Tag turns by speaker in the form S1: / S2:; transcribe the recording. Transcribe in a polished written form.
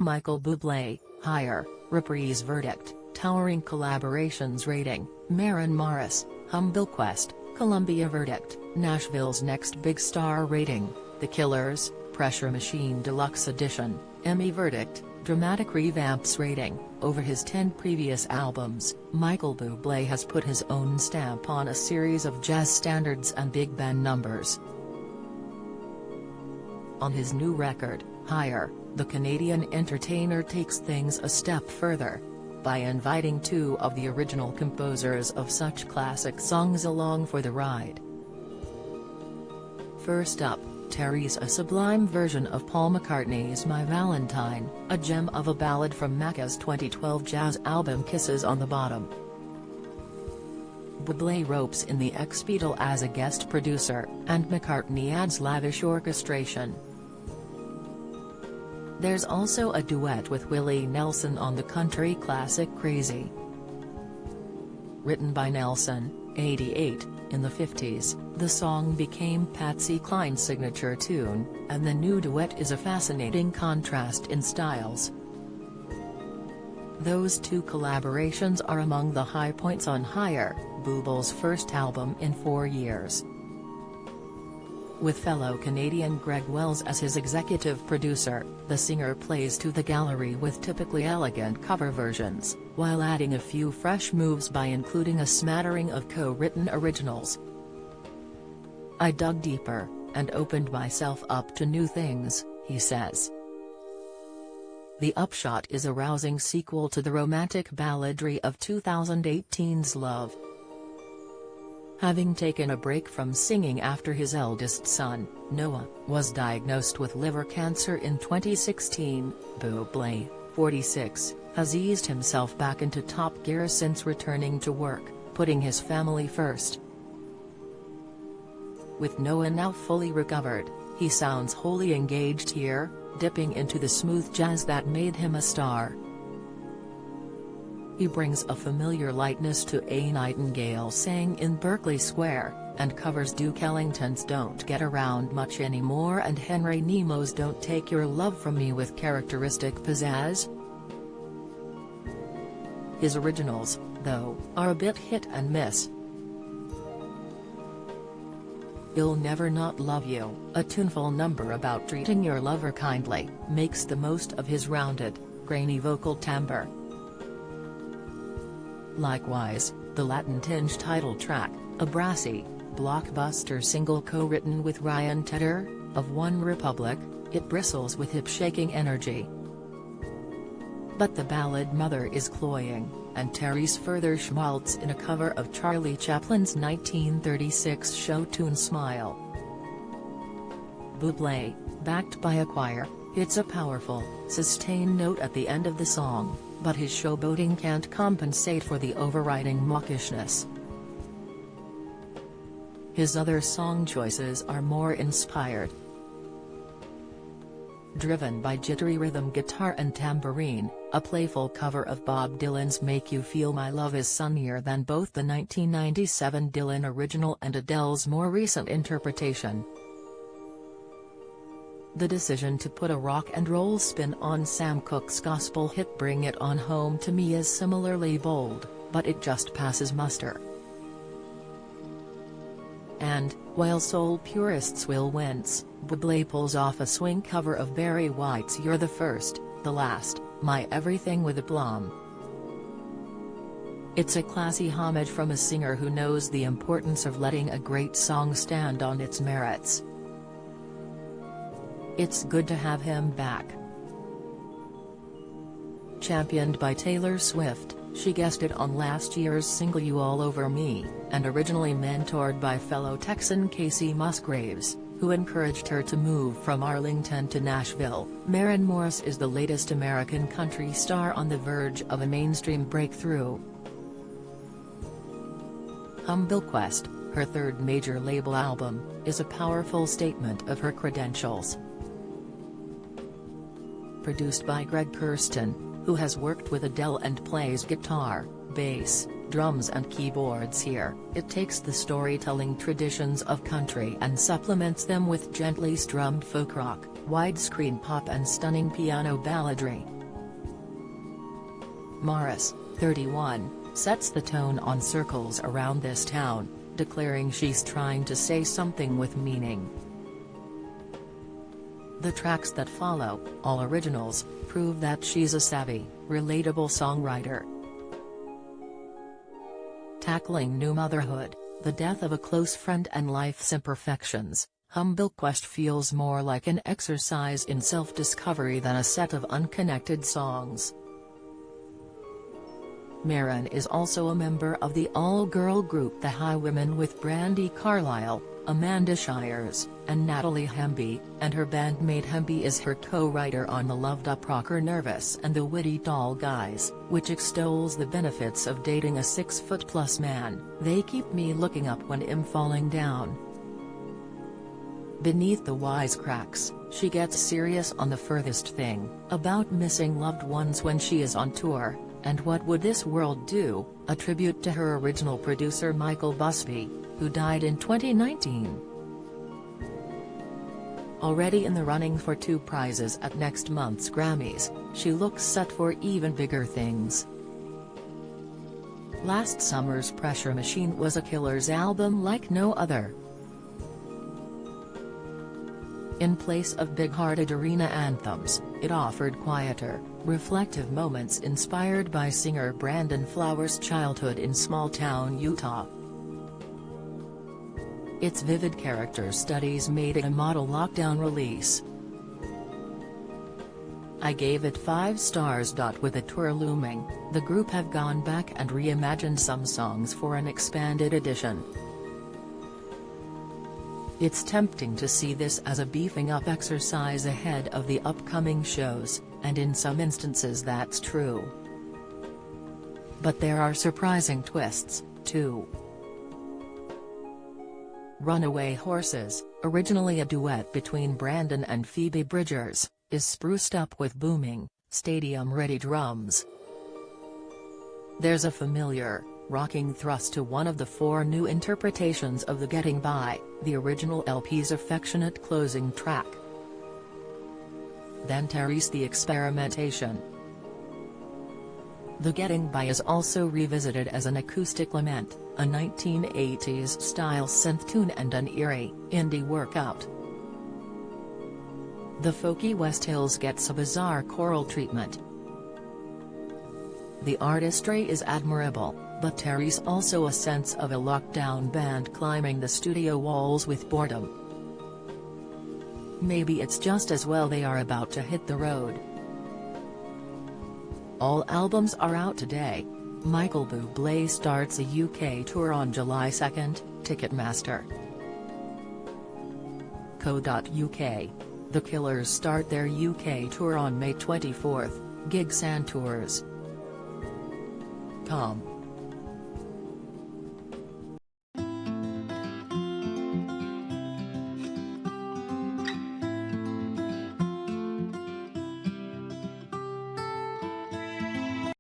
S1: Michael Bublé, higher, reprise verdict, towering collaborations rating, Maren Morris, humble quest, Columbia verdict, Nashville's next big star rating, The Killers, Pressure Machine Deluxe Edition, Emmy verdict, dramatic revamps rating. Over his 10 previous albums, Michael Bublé has put his own stamp on a series of jazz standards and big band numbers. On his new record, Higher, the Canadian entertainer takes things a step further, by inviting two of the original composers of such classic songs along for the ride. First up, Terry's a sublime version of Paul McCartney's My Valentine, a gem of a ballad from Macca's 2012 jazz album Kisses on the Bottom. Bublé ropes in the ex-Beatle as a guest producer, and McCartney adds lavish orchestration. There's also a duet with Willie Nelson on the country classic Crazy. Written by Nelson, 88, in the 50s, the song became Patsy Cline's signature tune, and the new duet is a fascinating contrast in styles. Those two collaborations are among the high points on Higher, Bublé's first album in 4 years. With fellow Canadian Greg Wells as his executive producer, the singer plays to the gallery with typically elegant cover versions, while adding a few fresh moves by including a smattering of co-written originals. I dug deeper, and opened myself up to new things, he says. The upshot is a rousing sequel to the romantic balladry of 2018's Love. Having taken a break from singing after his eldest son, Noah, was diagnosed with liver cancer in 2016, Bublé, 46, has eased himself back into top gear since returning to work, putting his family first. With Noah now fully recovered, he sounds wholly engaged here, dipping into the smooth jazz that made him a star. He brings a familiar lightness to A Nightingale Sang in Berkeley Square, and covers Duke Ellington's Don't Get Around Much Anymore and Henry Nemo's Don't Take Your Love From Me with characteristic pizzazz. His originals, though, are a bit hit and miss. You'll Never Not Love You, a tuneful number about treating your lover kindly, makes the most of his rounded, grainy vocal timbre. Likewise, the Latin-tinged title track, a brassy, blockbuster single co-written with Ryan Tedder, of One Republic, it bristles with hip-shaking energy. But the ballad mother is cloying, and Terry's further schmaltz in a cover of Charlie Chaplin's 1936 show tune Smile. Bublé, backed by a choir, hits a powerful, sustained note at the end of the song, but his showboating can't compensate for the overriding mawkishness. His other song choices are more inspired. Driven by jittery rhythm guitar and tambourine, a playful cover of Bob Dylan's Make You Feel My Love is sunnier than both the 1997 Dylan original and Adele's more recent interpretation. The decision to put a rock and roll spin on Sam Cooke's gospel hit Bring It On Home to Me is similarly bold, but it just passes muster. And, while soul purists will wince, Bublé pulls off a swing cover of Barry White's You're the First, the Last, My Everything with aplomb. It's a classy homage from a singer who knows the importance of letting a great song stand on its merits. It's good to have him back. Championed by Taylor Swift, she guested on last year's single You All Over Me, and originally mentored by fellow Texan Casey Musgraves, who encouraged her to move from Arlington to Nashville. Maren Morris is the latest American country star on the verge of a mainstream breakthrough. Humble Quest, her third major label album, is a powerful statement of her credentials. Produced by Greg Kurstin, who has worked with Adele and plays guitar, bass, drums and keyboards here, it takes the storytelling traditions of country and supplements them with gently strummed folk rock, widescreen pop and stunning piano balladry. Morris, 31, sets the tone on circles around this town, declaring she's trying to say something with meaning. The tracks that follow, all originals, prove that she's a savvy, relatable songwriter. Tackling new motherhood, the death of a close friend and life's imperfections, Humble Quest feels more like an exercise in self-discovery than a set of unconnected songs. Marin is also a member of the all-girl group The Highwomen with Brandi Carlile, Amanda Shires, and Natalie Hemby, and her bandmate Hemby is her co-writer on the loved-up rocker Nervous and the witty Tall Guys, which extols the benefits of dating a 6-foot-plus man. They keep me looking up when I'm falling down. Beneath the wisecracks, she gets serious on The Furthest Thing, about missing loved ones when she is on tour, and What Would This World Do?, a tribute to her original producer Michael Busby, who died in 2019. Already in the running for 2 prizes at next month's Grammys, she looks set for even bigger things. Last summer's Pressure Machine was a Killers album like no other. In place of big-hearted arena anthems, it offered quieter, reflective moments inspired by singer Brandon Flowers' childhood in small-town Utah. Its vivid character studies made it a model lockdown release. I gave it 5 stars. With a tour looming, the group have gone back and reimagined some songs for an expanded edition. It's tempting to see this as a beefing-up exercise ahead of the upcoming shows, and in some instances that's true. But there are surprising twists, too. Runaway Horses, originally a duet between Brandon and Phoebe Bridgers, is spruced up with booming, stadium-ready drums. There's a familiar, rocking thrust to one of the 4 new interpretations of the Getting By, the original LP's affectionate closing track. Then Terry's The Experimentation. The Getting By is also revisited as an acoustic lament, a 1980s-style synth tune and an eerie, indie workout. The folky West Hills gets a bizarre choral treatment. The artistry is admirable, but Terry's also a sense of a lockdown band climbing the studio walls with boredom. Maybe it's just as well they are about to hit the road. All albums are out today. Michael Bublé starts a UK tour on July 2, Ticketmaster. Co.uk. The Killers start their UK tour on May 24, Gigs and Tours. Com.